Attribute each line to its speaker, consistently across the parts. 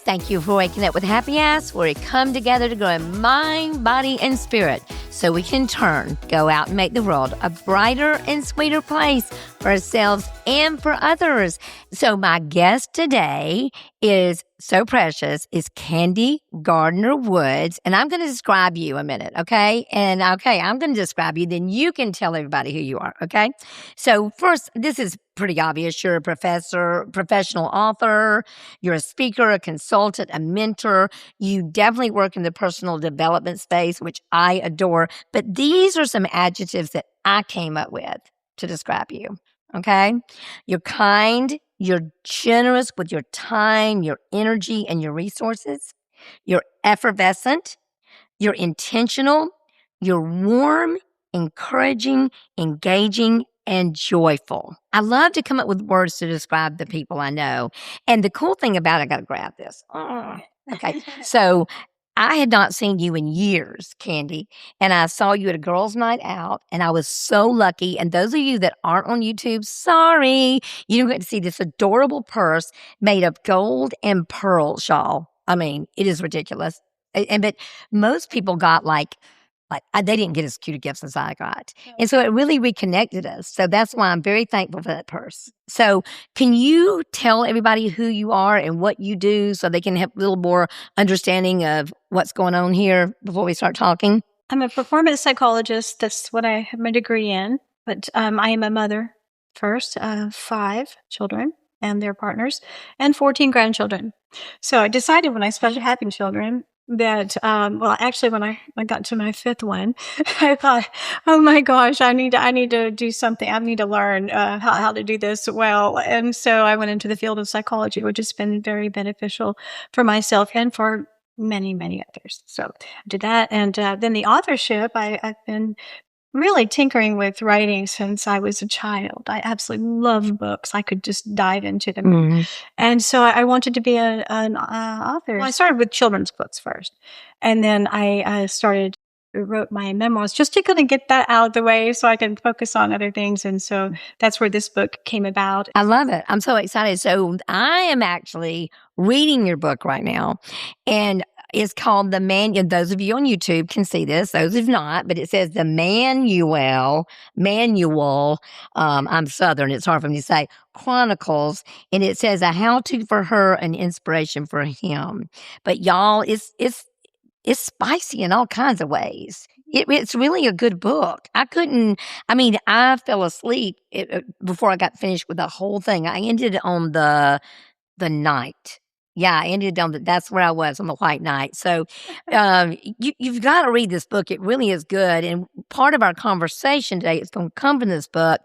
Speaker 1: Thank you for waking up with Happy Ass, where we come together to grow in mind, body, and spirit so we can go out and make the world a brighter and sweeter place for ourselves and for others. So my guest today is so precious, is Kandi Gardiner Woods. And I'm going to describe you a minute, okay? And okay, I'm going to describe you, then you can tell everybody who you are, okay? So first, this is pretty obvious. You're a professional author, you're a speaker, a consultant, a mentor. You definitely work in the personal development space, which I adore. But these are some adjectives that I came up with to describe you, okay? You're kind, you're generous with your time, your energy, and your resources. You're effervescent, you're intentional, you're warm, encouraging, engaging, and joyful. I love to come up with words to describe the people I know. And the cool thing about it, I got to grab this. Okay. So I had not seen you in years, Kandi, and I saw you at a girls' night out, and I was so lucky. And those of you that aren't on YouTube, sorry, you didn't get to see this adorable purse made of gold and pearl shawl. I mean, it is ridiculous. But most people got like they didn't get as cute a gifts as I got. And so it really reconnected us. So that's why I'm very thankful for that purse. So can you tell everybody who you are and what you do so they can have a little more understanding of what's going on here before we start talking?
Speaker 2: I'm a performance psychologist. That's what I have my degree in. But I am a mother first of 5 children and their partners and 14 grandchildren. So I decided when I started having children that, actually when I got to my 5th one, I thought, oh my gosh, I need to do something. I need to learn how to do this well. And so I went into the field of psychology, which has been very beneficial for myself and for many, many others. So I did that. And then the authorship, I've been really tinkering with writing since I was a child. I absolutely love books. I could just dive into them. Mm-hmm. And so I wanted to be an author. Well, I started with children's books first. And then I wrote my memoirs just to kind of get that out of the way so I can focus on other things. And so that's where this book came about.
Speaker 1: I love it. I'm so excited. So I am actually reading your book right now. And it's called the MANual. Those of you on YouTube can see this. Those of you not, but it says the MANual. I'm Southern. It's hard for me to say. Chronicles, and it says a how-to for her, an inspiration for him. But y'all, it's spicy in all kinds of ways. It's really a good book. I fell asleep before I got finished with the whole thing. I ended on the night. Yeah, I ended on that's where I was on the white night. So you've got to read this book. It really is good. And part of our conversation today is going to come from this book.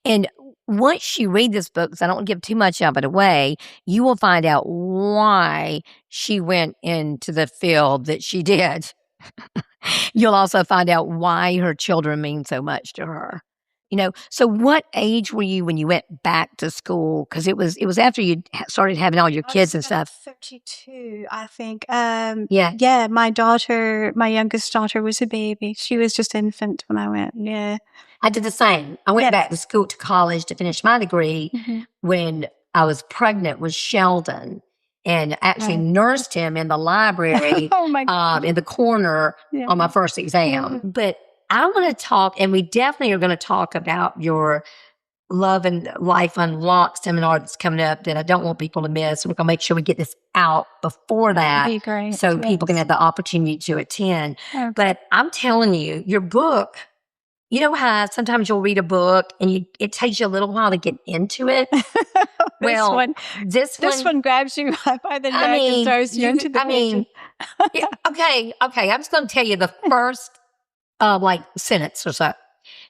Speaker 1: And once you read this book, because I don't give too much of it away, you will find out why she went into the field that she did. You'll also find out why her children mean so much to her. So what age were you when you went back to school? Because it was after you started having all your kids and stuff.
Speaker 2: 32, I think. Yeah. My youngest daughter was a baby. She was just infant when I went. Yeah.
Speaker 1: I did the same. I went back to college to finish my degree when I was pregnant with Sheldon, and actually nursed him in the library in the corner on my first exam. But I want to talk, and we definitely are going to talk about your Love and Life Unlocked seminar that's coming up that I don't want people to miss. We're going to make sure we get this out before that.
Speaker 2: That'd be great.
Speaker 1: So people can have the opportunity to attend. Okay. But I'm telling you, your book, you know how sometimes you'll read a book and it takes you a little while to get into it?
Speaker 2: This one grabs you by the neck and throws you into the picture.
Speaker 1: Okay. I'm just going to tell you the first sentence or so.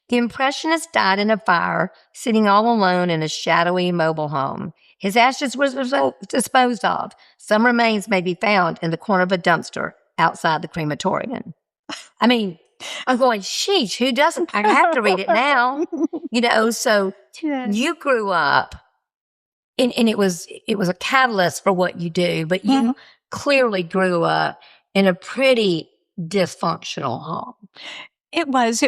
Speaker 1: The Impressionist died in a fire, sitting all alone in a shadowy mobile home. His ashes were disposed of. Some remains may be found in the corner of a dumpster outside the crematorium. I'm going, sheesh, who doesn't? I have to read it now. So you grew up, and it was a catalyst for what you do, but you clearly grew up in a pretty dysfunctional home.
Speaker 2: It was,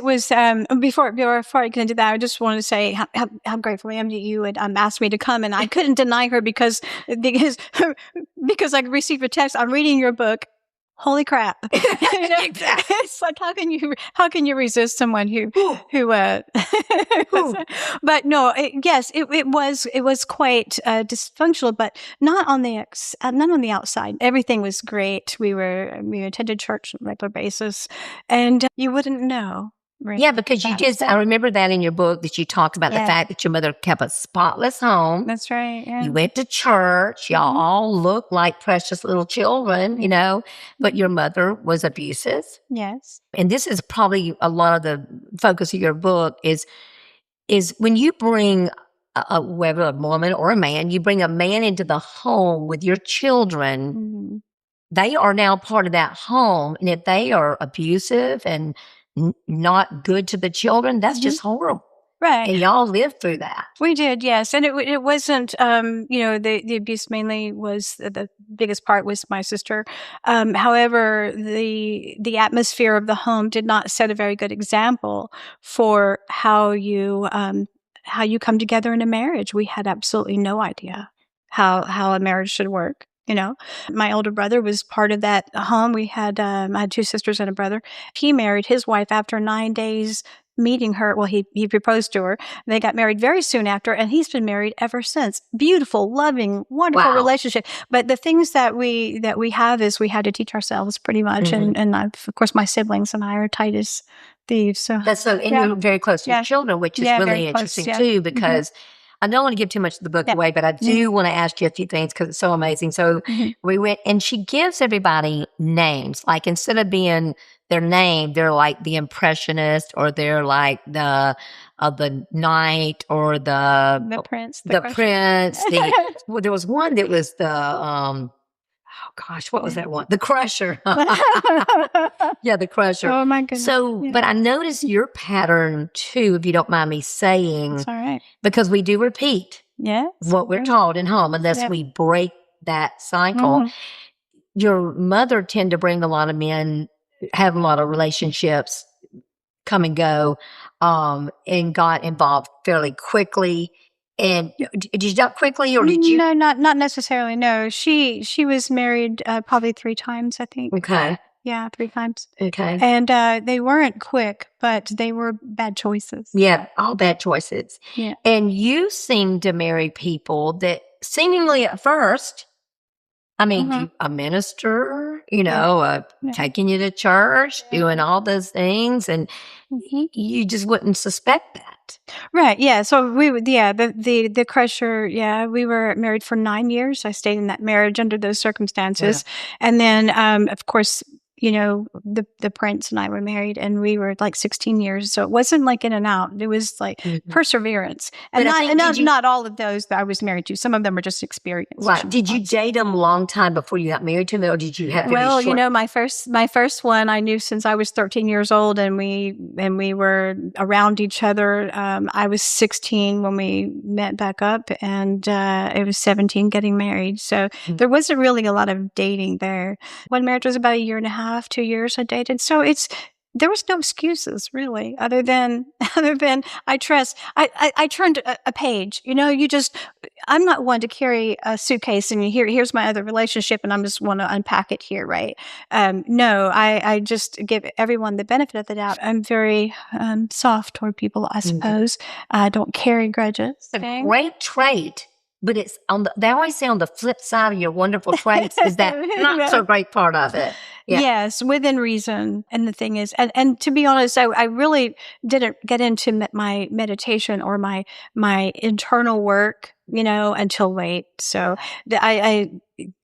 Speaker 2: before I get into that, I just want to say how grateful I am that you had asked me to come, and I couldn't deny her because I received a text. I'm reading your book. Holy crap.
Speaker 1: Exactly.
Speaker 2: It's like, how can you resist someone but no, it was quite dysfunctional, but not on the outside. Everything was great. We attended church on a regular basis, and you wouldn't know. Right.
Speaker 1: Yeah, because I remember that in your book that you talked about the fact that your mother kept a spotless home.
Speaker 2: That's right. Yeah.
Speaker 1: You went to church. Y'all all looked like precious little children, you know, but your mother was abusive.
Speaker 2: Yes.
Speaker 1: And this is probably a lot of the focus of your book is when you bring whether a woman or a man, you bring a man into the home with your children, they are now part of that home. And if they are abusive and not good to the children, that's just horrible.
Speaker 2: Right.
Speaker 1: And y'all lived through that.
Speaker 2: We did, yes. And it wasn't, the abuse mainly was the biggest part was my sister. However, the atmosphere of the home did not set a very good example for how you come together in a marriage. We had absolutely no idea how a marriage should work. You know, my older brother was part of that home. I had two sisters and a brother. He married his wife after 9 days meeting her. Well, he proposed to her. They got married very soon after, and he's been married ever since. Beautiful, loving, wonderful relationship. But the things that we have is we had to teach ourselves pretty much. And of course, my siblings and I are tight as thieves. So
Speaker 1: and you're very close to your children, which is really interesting too, because I don't want to give too much of the book away, but I do want to ask you a few things because it's so amazing. So we went, and she gives everybody names. Like instead of being their name, they're like the impressionist, or they're like the knight, or the
Speaker 2: prince.
Speaker 1: Well, there was one that was the what was that one? The Crusher. Yeah, the Crusher.
Speaker 2: Oh my goodness.
Speaker 1: So, but I noticed your pattern too, if you don't mind me saying.
Speaker 2: That's all right.
Speaker 1: Because we do repeat what we're taught in home unless we break that cycle. Your mother tend to bring a lot of men, have a lot of relationships come and go, and got involved fairly quickly. And did you jump quickly, or did you?
Speaker 2: No, not necessarily. No, she was married probably 3 times, I think.
Speaker 1: Okay.
Speaker 2: Yeah, 3 times.
Speaker 1: Okay.
Speaker 2: And they weren't quick, but they were bad choices.
Speaker 1: Yeah, all bad choices.
Speaker 2: Yeah.
Speaker 1: And you seem to marry people that seemingly at first, I mean, a minister, taking you to church, doing all those things, and you just wouldn't suspect that.
Speaker 2: Right. Yeah. So the Crusher, we were married for 9 years. I stayed in that marriage under those circumstances. Yeah. And then, of course, the prince and I were married, and we were like 16 years. So it wasn't like in and out. It was like perseverance. And not all of those that I was married to. Some of them were just experience.
Speaker 1: Right. Did you date them a long time before you got married to them, or did you have
Speaker 2: my first one I knew since I was 13 years old, and we were around each other. I was 16 when we met back up, and it was 17 getting married. So there wasn't really a lot of dating there. One marriage was about 1.5 years, 2 years I dated. So there was no excuses really, other than I trust. I turned a page. I'm not one to carry a suitcase and here's my other relationship, and I'm just want to unpack it here, right? No, I just give everyone the benefit of the doubt. I'm very soft toward people, I suppose. I don't carry grudges.
Speaker 1: A great trait. But it's they always say on the flip side of your wonderful traits is that not so great part of it. Yeah.
Speaker 2: Yes, within reason. And the thing is, and to be honest, I really didn't get into my meditation or my internal work, until late. So I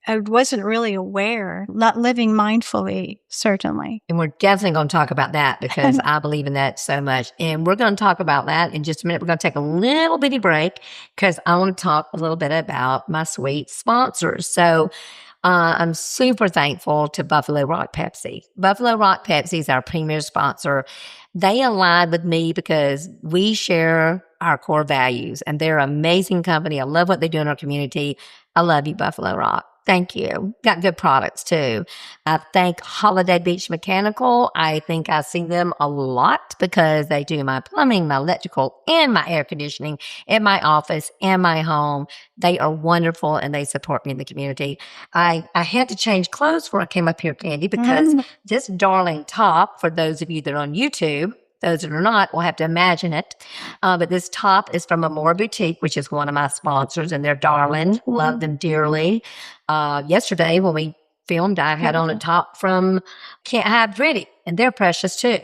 Speaker 2: wasn't really aware, not living mindfully, certainly.
Speaker 1: And we're definitely going to talk about that because I believe in that so much. And we're going to talk about that in just a minute. We're going to take a little bitty break because I want to talk a little bit about my sweet sponsors. So I'm super thankful to Buffalo Rock Pepsi. Buffalo Rock Pepsi is our premier sponsor. They align with me because we share our core values, and they're an amazing company. I love what they do in our community. I love you, Buffalo Rock. Thank you. Got good products too. I thank Holiday Beach Mechanical. I think I see them a lot because they do my plumbing, my electrical, and my air conditioning in my office and my home. They are wonderful and they support me in the community. I had to change clothes before I came up here, Kandi, because this darling top, for those of you that are on YouTube, those that are not will have to imagine it. But this top is from Amore Boutique, which is one of my sponsors, and they're darling. Love them dearly. Yesterday when we filmed, I had on a top from Can't Hide Pretty, and they're precious too.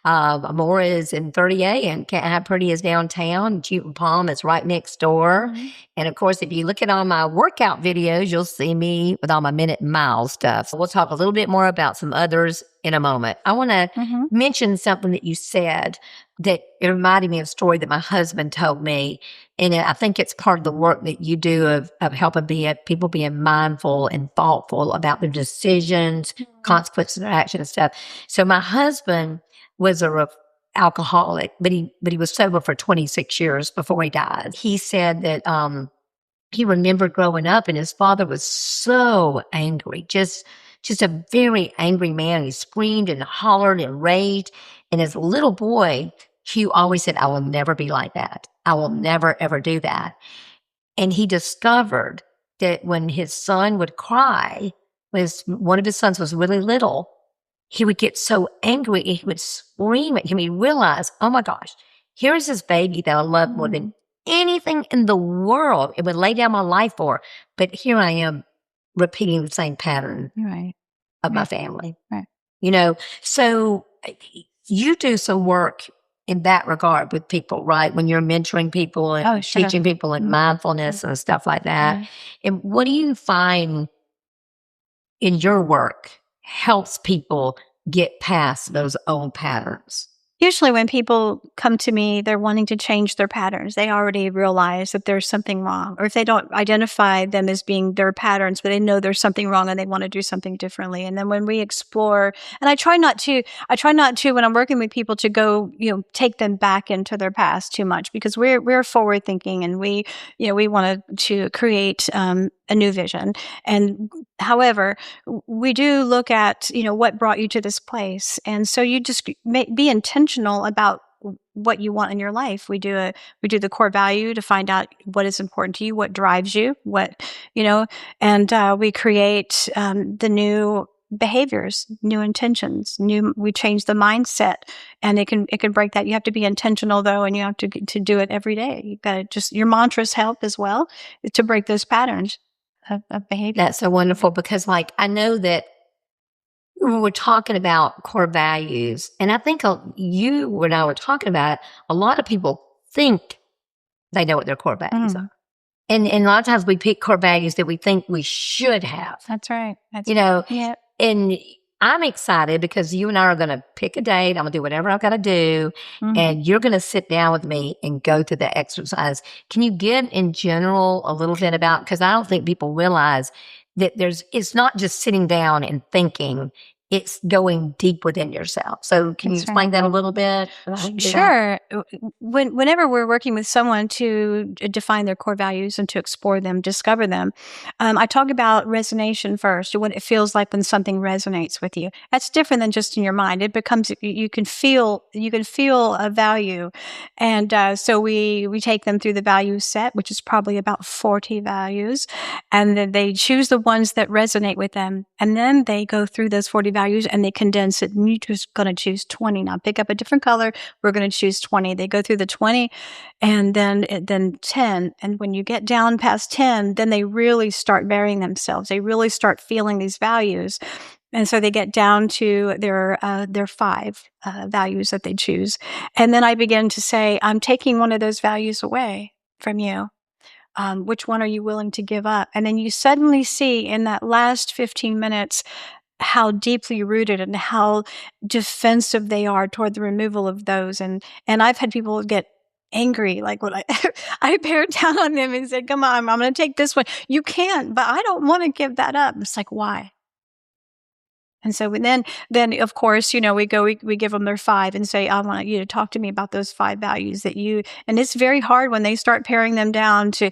Speaker 1: Amore is in 30A, and Can't Hide Pretty is downtown. Jute and Palm is right next door. And of course, if you look at all my workout videos, you'll see me with all my minute and mile stuff. So we'll talk a little bit more about some others in a moment. I want to mention something that you said that it reminded me of a story that my husband told me. And I think it's part of the work that you do of helping people being mindful and thoughtful about their decisions, consequences of their action and stuff. So my husband was a alcoholic, but he was sober for 26 years before he died. He said that he remembered growing up and his father was so angry, just a very angry man. He screamed and hollered and raged. And as a little boy, Hugh always said, I will never be like that. I will never, ever do that. And he discovered that when his son would cry, when one of his sons was really little, he would get so angry and he would scream at him. He realized, oh my gosh, here is this baby that I love more than anything in the world. It would lay down my life for. But here I am repeating the same pattern of my family. So you do some work in that regard with people, right? When you're mentoring people and teaching people in mindfulness and stuff like that. And what do you find in your work helps people get past those old patterns?
Speaker 2: Usually when people come to me, they're wanting to change their patterns. They already realize that there's something wrong. Or if they don't identify them as being their patterns, but they know there's something wrong and they want to do something differently. And then when we explore, and I try not to when I'm working with people to go, take them back into their past too much, because we're forward thinking and we want to create a new vision. And however, we do look at, what brought you to this place. And so you just be intentional about what you want in your life. We do the core value to find out what is important to you, what drives you, and we create the new behaviors, new intentions, we change the mindset, and it can break that. You have to be intentional though, and you have to do it every day. You've got to your mantras help as well to break those patterns of behavior.
Speaker 1: That's so wonderful because I know that when we're talking about core values, and I think you and I were talking about it, a lot of people think they know what their core values are. And a lot of times we pick core values that we think we should have.
Speaker 2: That's right.
Speaker 1: Yeah. And I'm excited because you and I are going to pick a date. I'm going to do whatever I've got to do. And you're going to sit down with me and go through the exercise. Can you give in general a little bit about, because I don't think people realize that it's not just sitting down and thinking, it's going deep within yourself. So can you explain that a little bit?
Speaker 2: Sure. Whenever we're working with someone to define their core values and to explore them, discover them, I talk about resonation first, what it feels like when something resonates with you. That's different than just in your mind. It becomes, you can feel a value. And so we take them through the value set, which is probably about 40 values. And then they choose the ones that resonate with them. And then they go through those 40 values and they condense it, and you're just going to choose 20. Now pick up a different color. We're going to choose 20. They go through the 20 and then 10. And when you get down past 10, then they really start varying themselves. They really start feeling these values. And so they get down to their 5 values that they choose. And then I begin to say, I'm taking one of those values away from you. Which one are you willing to give up? And then you suddenly see in that last 15 minutes how deeply rooted and how defensive they are toward the removal of those. And I've had people get angry, like when I bear down on them and said, come on, I'm going to take this one. You can't, but I don't want to give that up. It's like, why? And so then of course, we give them their 5 and say, I want you to talk to me about those 5 values and it's very hard when they start paring them down to,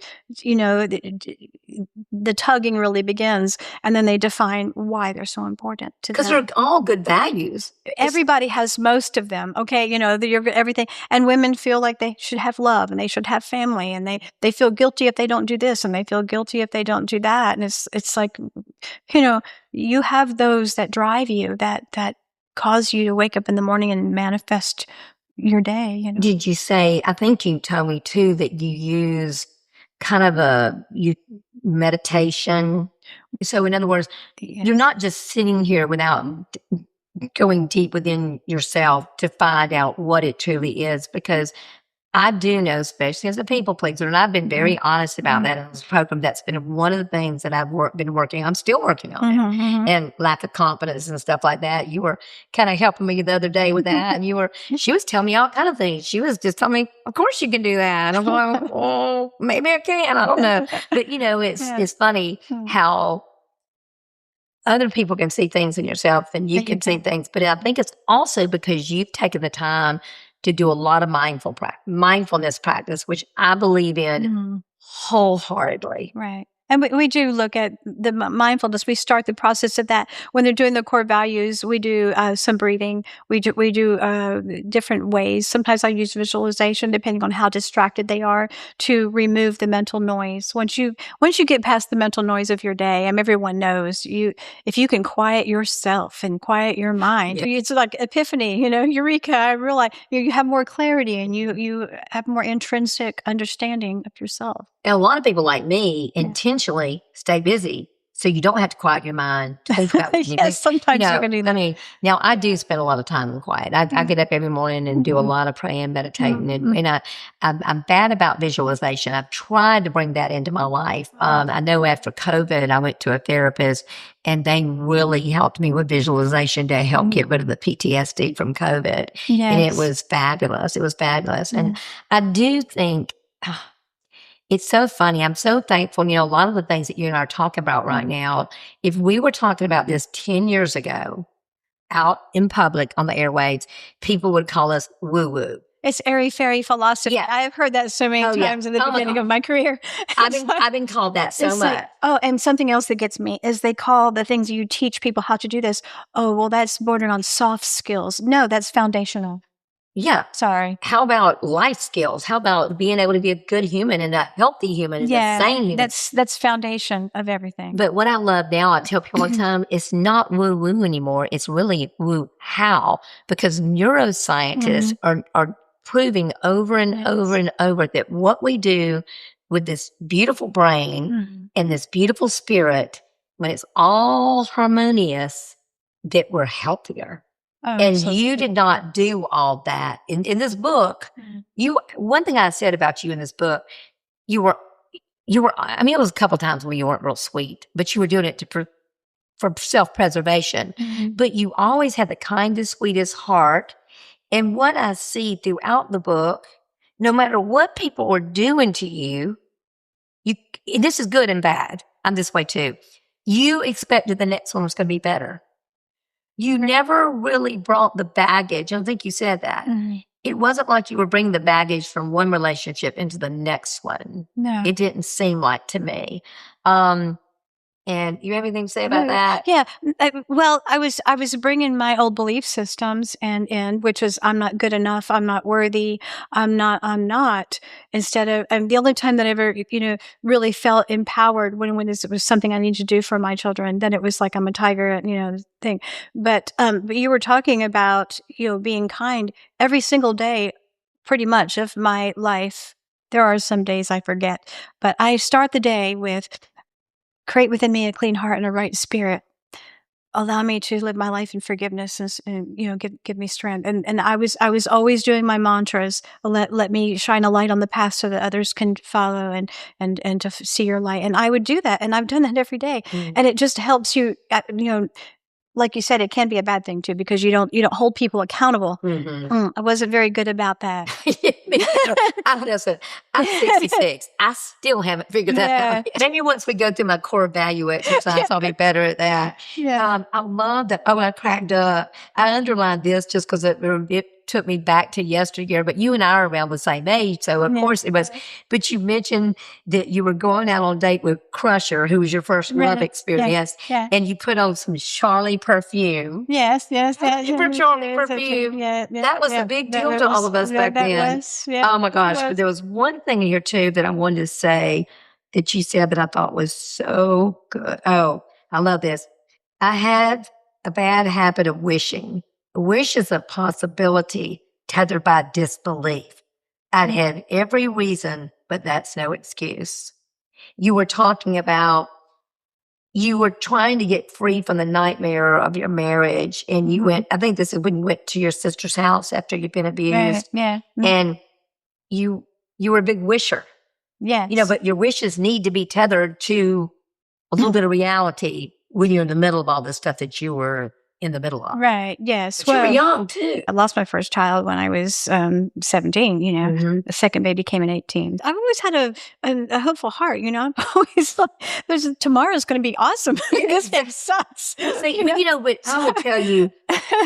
Speaker 2: the tugging really begins, and then they define why they're so important to them.
Speaker 1: Because they're all good values.
Speaker 2: Everybody has most of them. Okay. Everything. And women feel like they should have love and they should have family, and they feel guilty if they don't do this, and they feel guilty if they don't do that. And it's like, you have those that drive you, that cause you to wake up in the morning and manifest your day.
Speaker 1: Did you say, I think you told me too, that you use kind of meditation. So in other words, you're not just sitting here without going deep within yourself to find out what it truly is, because I do know, especially as a people pleaser, and I've been very honest about that in this program. That's been one of the things that I've been working. I'm still working on it, and lack of confidence and stuff like that. You were kind of helping me the other day with that, and she was telling me all kind of things. She was just telling me, "Of course you can do that." And I'm going, "Oh, maybe I can. I don't know." But it's funny how other people can see things in yourself, and you can see things. But I think it's also because you've taken the time to do a lot of mindfulness practice, which I believe in wholeheartedly.
Speaker 2: Right. And we do look at the mindfulness. We start the process of that when they're doing the core values. We do some breathing. We do different ways. Sometimes I use visualization, depending on how distracted they are, to remove the mental noise. Once you get past the mental noise of your day, everyone knows if you can quiet yourself and quiet your mind, it's like epiphany. Eureka! I realize you have more clarity, and you have more intrinsic understanding of yourself.
Speaker 1: And a lot of people like me intentionally stay busy so you don't have to quiet your mind to think about what you
Speaker 2: Yes, sometimes you can do that.
Speaker 1: Now I do spend a lot of time in quiet. I get up every morning and do a lot of praying, meditating, and I'm bad about visualization. I've tried to bring that into my life. I know after COVID, I went to a therapist, and they really helped me with visualization to help get rid of the PTSD from COVID.
Speaker 2: Yes.
Speaker 1: And it was fabulous. It was fabulous. And I do think... it's so funny. I'm so thankful. A lot of the things that you and I are talking about right now, if we were talking about this 10 years ago out in public on the airwaves, people would call us woo-woo.
Speaker 2: It's airy-fairy philosophy.
Speaker 1: Yeah.
Speaker 2: I have heard that so many times in the beginning of my career.
Speaker 1: I've been called that so much.
Speaker 2: And something else that gets me is they call the things you teach people how to do this, that's bordering on soft skills. No, that's foundational.
Speaker 1: Yeah.
Speaker 2: Sorry.
Speaker 1: How about life skills? How about being able to be a good human and a healthy human and a sane human?
Speaker 2: That's foundation of everything.
Speaker 1: But what I love now, I tell people all the time, it's not woo-woo anymore. It's really woo-how, because neuroscientists are proving over and over and over that what we do with this beautiful brain and this beautiful spirit, when it's all harmonious, that we're healthier. And you did not do all that. In this book, one thing I said about you in this book, you were, it was a couple times where you weren't real sweet, but you were doing it for self-preservation. But you always had the kindest, sweetest heart. And what I see throughout the book, no matter what people were doing to you, this is good and bad. I'm this way too. You expected the next one was going to be better. You never really brought the baggage. I don't think you said that. It wasn't like you were bringing the baggage from one relationship into the next one.
Speaker 2: No.
Speaker 1: It didn't seem like to me. And you have anything to say about that?
Speaker 2: Yeah. Well, I was bringing my old belief systems and which was, I'm not good enough. I'm not worthy. I'm not, instead of, and the only time that I ever, really felt empowered when it was something I needed to do for my children, then it was like, I'm a tiger, thing. But you were talking about, being kind every single day, pretty much of my life. There are some days I forget, but I start the day with, create within me a clean heart and a right spirit. Allow me to live my life in forgiveness and give me strength. And I was always doing my mantras. Let me shine a light on the path so that others can follow and to see your light. And I would do that, and I've done that every day. And it just helps you, like you said, it can be a bad thing too, because you don't hold people accountable. I wasn't very good about that.
Speaker 1: I'm 66. I still haven't figured that out. Maybe once we go through my core value exercise, I'll be better at that. I love that. Oh, I cracked up. I underlined this just because it took me back to yesteryear, but you and I are around the same age. So of course it was, but you mentioned that you were going out on a date with Crusher, who was your first love experience. And you put on some Charlie perfume.
Speaker 2: Yes.
Speaker 1: For Charlie perfume. That was a big deal to all of us back then. Oh my gosh. But there was one thing here too that I wanted to say that you said that I thought was so good. Oh, I love this. I had a bad habit of wishing. A wish is a possibility tethered by disbelief. I'd had every reason, but that's no excuse. You were talking about, you were trying to get free from the nightmare of your marriage, and you went, I think this is when you went to your sister's house after you'd been abused. And you were a big wisher. But your wishes need to be tethered to a little bit of reality when you're in the middle of all the stuff that you were in the middle of.
Speaker 2: Right. Yes.
Speaker 1: But you were young too.
Speaker 2: I lost my first child when I was 17, The second baby came at 18. I've always had a hopeful heart, I'm always like, tomorrow's going to be awesome. This sucks.
Speaker 1: See, but I will tell you,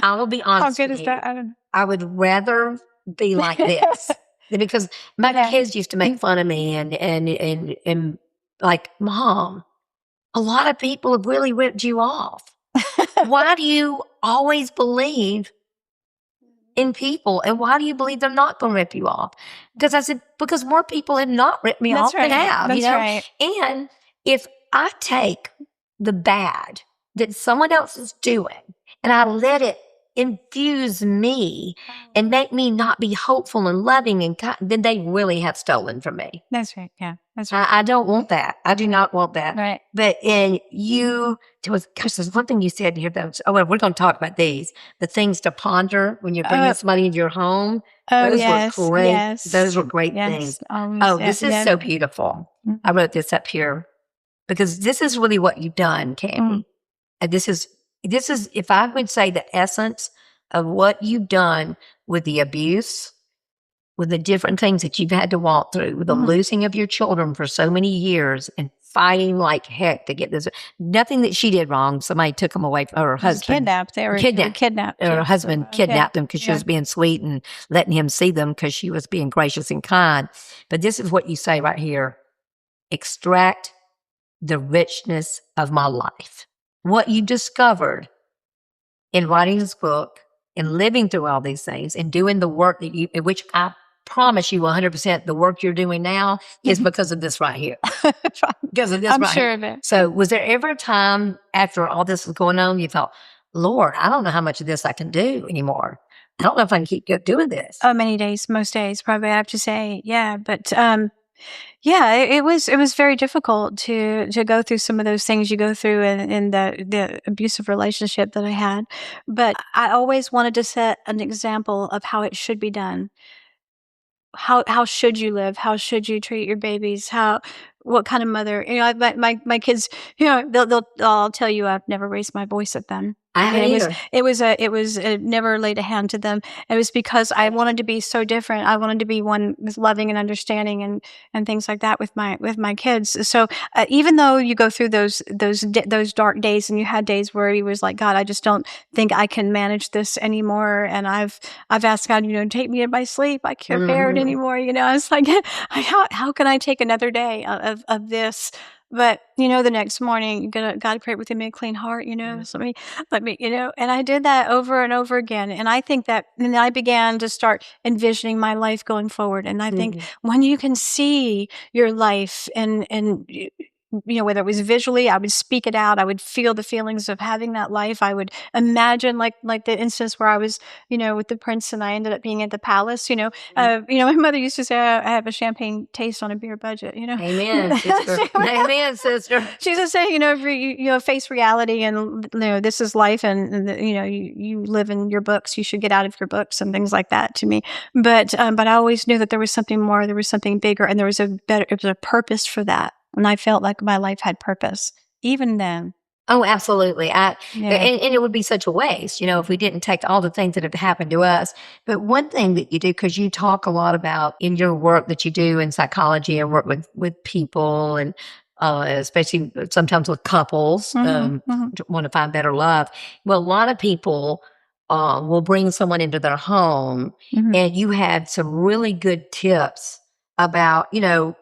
Speaker 1: I will be honest.
Speaker 2: How good is that? I don't know.
Speaker 1: I would rather be like this because my kids used to make fun of me and like, Mom, a lot of people have really ripped you off. Why do you always believe in people? And why do you believe they're not going to rip you off? Because I said, because more people have not ripped me off than have.
Speaker 2: That's right.
Speaker 1: And if I take the bad that someone else is doing and I let it infuse me and make me not be hopeful and loving and kind, then they really have stolen from me.
Speaker 2: That's right. Yeah. That's right.
Speaker 1: I don't want that. I do not want that.
Speaker 2: Right.
Speaker 1: But there's one thing you said here that we're going to talk about these. The things to ponder when you're bringing somebody into your home. Those were great.
Speaker 2: Yes.
Speaker 1: Those were great things. This is so beautiful. I wrote this up here because this is really what you've done, Kandi. And this is, if I would say, the essence of what you've done with the abuse, with the different things that you've had to walk through, with the losing of your children for so many years and fighting like heck to get this. Nothing that she did wrong. Somebody took them away from her husband.
Speaker 2: Kidnapped. They were kidnapped.
Speaker 1: Her husband kidnapped them because she was being sweet and letting him see them because she was being gracious and kind. But this is what you say right here. Extract the richness of my life. What you discovered in writing this book and living through all these things and doing the work that which I promise you 100% the work you're doing now is because of this right here. Because of this
Speaker 2: I'm
Speaker 1: right
Speaker 2: sure
Speaker 1: here.
Speaker 2: of it.
Speaker 1: So was there ever a time after all this was going on you thought, Lord, I don't know how much of this I can do anymore. I don't know if I can keep doing this.
Speaker 2: Oh, many days, most days, probably I have to say. Yeah. But it was very difficult to go through some of those things you go through in the abusive relationship that I had. But I always wanted to set an example of how it should be done. How should you live? How should you treat your babies? What kind of mother? My kids, I'll tell you, I've never raised my voice at them.
Speaker 1: I haven't either.
Speaker 2: It was never laid a hand to them. It was because I wanted to be so different. I wanted to be one with loving and understanding and things like that with my kids. So even though you go through those dark days, and you had days where he was like, God, I just don't think I can manage this anymore. And I've asked God, take me in my sleep. I can't bear it anymore. I was like, how can I take another day of this? But, the next morning, God create within me a clean heart, so let me, and I did that over and over again. And I think that, and I began to start envisioning my life going forward. And I think when you can see your life and whether it was visually, I would speak it out. I would feel the feelings of having that life. I would imagine like the instance where I was, with the prince and I ended up being at the palace, my mother used to say, I have a champagne taste on a beer budget,
Speaker 1: Amen, sister. Amen, sister.
Speaker 2: She used to say, if you face reality and, this is life and you live in your books, you should get out of your books and things like that to me. But I always knew that there was something more, there was something bigger, and there was a purpose for that. And I felt like my life had purpose, even then.
Speaker 1: Oh, absolutely.
Speaker 2: Yeah.
Speaker 1: And it would be such a waste, if we didn't take all the things that have happened to us. But one thing that you do, because you talk a lot about in your work that you do in psychology and work with people and especially sometimes with couples, want to find better love. Well, a lot of people will bring someone into their home, and you had some really good tips about,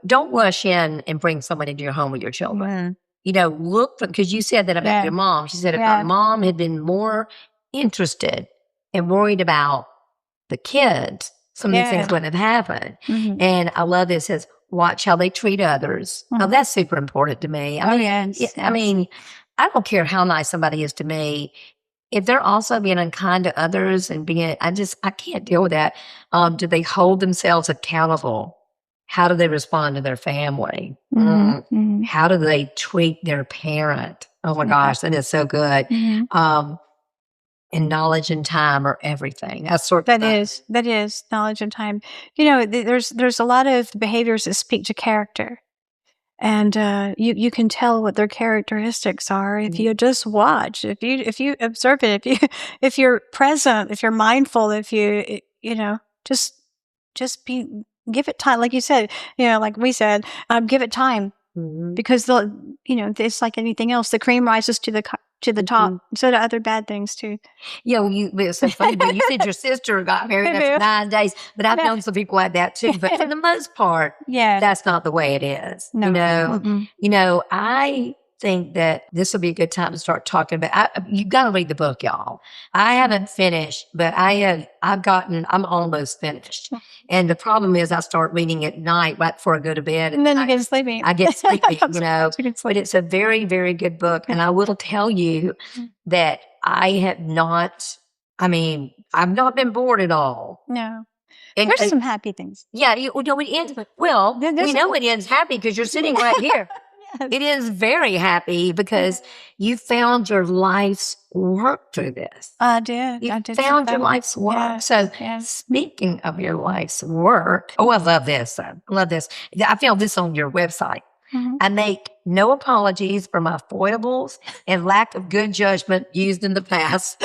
Speaker 1: don't rush in and bring someone into your home with your children. Look for, because you said that about your mom. She said if my mom had been more interested and worried about the kids, some of these things wouldn't have happened. And I love this, says, watch how they treat others. Oh, that's super important to me. I mean, I don't care how nice somebody is to me. If they're also being unkind to others and I can't deal with that. Do they hold themselves accountable? How do they respond to their family? How do they treat their parent? Oh my gosh, that is so good. And knowledge and time are everything.
Speaker 2: That is knowledge and time. There's a lot of behaviors that speak to character. And you can tell what their characteristics are if you just watch, if you observe it, if you're present, if you're mindful, if you just give it time, like you said, like we said, give it time, because it's like anything else. The cream rises to the top. So do other bad things too.
Speaker 1: Yeah, it's so funny. But you said your sister got married after 9 days, but I've known some people like that too. But for the most part, that's not the way it is. No. I think that this will be a good time to start talking about. You got to read the book, y'all. I haven't finished, but I'm almost finished. And the problem is, I start reading at night right before I go to bed,
Speaker 2: and then you get sleepy.
Speaker 1: I get sleepy, But it's a very, very good book, and I will tell you that I've not been bored at all.
Speaker 2: No. There's some happy things.
Speaker 1: Yeah, it ends. Well, we know it ends happy because you're sitting right here. Yes. It is very happy because you found your life's work through this.
Speaker 2: I did.
Speaker 1: You found your life's work. Yes. So speaking of your life's work, I love this. I found this on your website. I make no apologies for my foibles and lack of good judgment used in the past.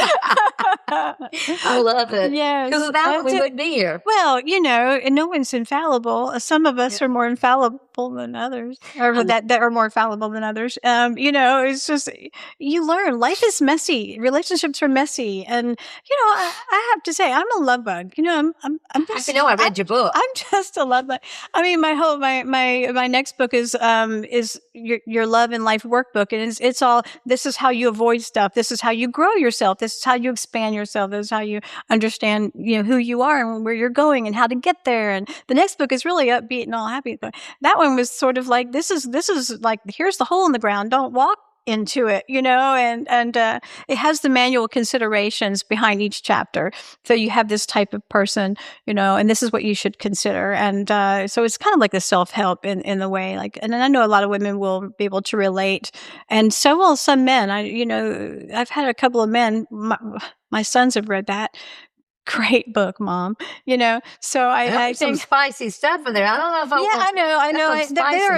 Speaker 1: I love it.
Speaker 2: Yes.
Speaker 1: Because without it, we wouldn't be here.
Speaker 2: Well, and no one's infallible. Some of us are more infallible than others, or that are more fallible than others. It's just, you learn. Life is messy. Relationships are messy. And, I have to say, I'm a love bug. I'm just,
Speaker 1: I read your book.
Speaker 2: I'm just a love bug. I mean, my next book is your love and life workbook. And it's all, this is how you avoid stuff. This is how you grow yourself. This is how you expand yourself. This is how you understand, who you are and where you're going and how to get there. And the next book is really upbeat and all happy. But that one was sort of like, this is like, here's the hole in the ground. Don't walk into it, and it has the manual considerations behind each chapter. So you have this type of person, and this is what you should consider. And so it's kind of like the self-help in the way, like, and I know a lot of women will be able to relate, and so will some men. I've had a couple of men, my sons have read that. Great book, Mom. So I think
Speaker 1: some spicy stuff in there. I don't know if
Speaker 2: I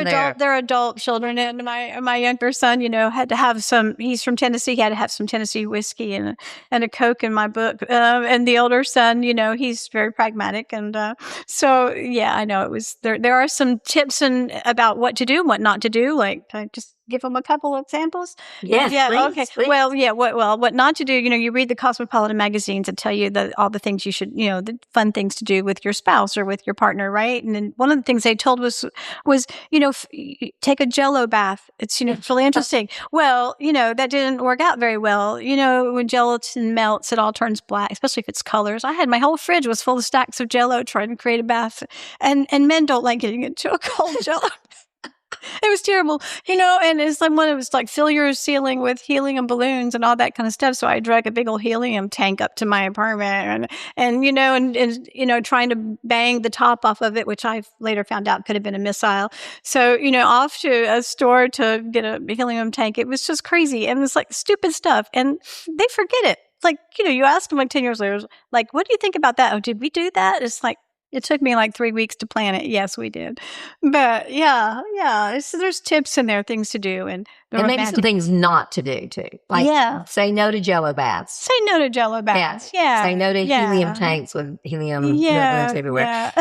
Speaker 2: know. They're adult children, and my younger son, had to have some. He's from Tennessee. He had to have some Tennessee whiskey and a Coke in my book. And the older son, he's very pragmatic, and so I know it was there. There are some tips about what to do and what not to do. Like, I just give them a couple of samples?
Speaker 1: Yes,
Speaker 2: yeah,
Speaker 1: please,
Speaker 2: okay.
Speaker 1: please.
Speaker 2: What not to do, you read the Cosmopolitan magazines that tell you all the things you should, the fun things to do with your spouse or with your partner, right? And then one of the things they told was take a Jell-O bath. It's, it's really interesting. Well, that didn't work out very well. When gelatin melts, it all turns black, especially if it's colors. I had my whole fridge was full of stacks of Jell-O trying to create a bath. And men don't like getting into a cold Jell-O. It was terrible, and it's like it was like fill your ceiling with helium balloons and all that kind of stuff. So I drug a big old helium tank up to my apartment and trying to bang the top off of it, which I later found out could have been a missile. So, off to a store to get a helium tank. It was just crazy. And it's like stupid stuff. And they forget it. Like, you ask them like 10 years later, like, what do you think about that? Oh, did we do that? It's like, it took me like 3 weeks to plan it. Yes, we did. But yeah. There's tips in there, things to do. And
Speaker 1: And maybe some things not to do too. Like say no to Jello baths.
Speaker 2: Say no to Jello baths. Yeah.
Speaker 1: Say no to helium tanks with helium everywhere.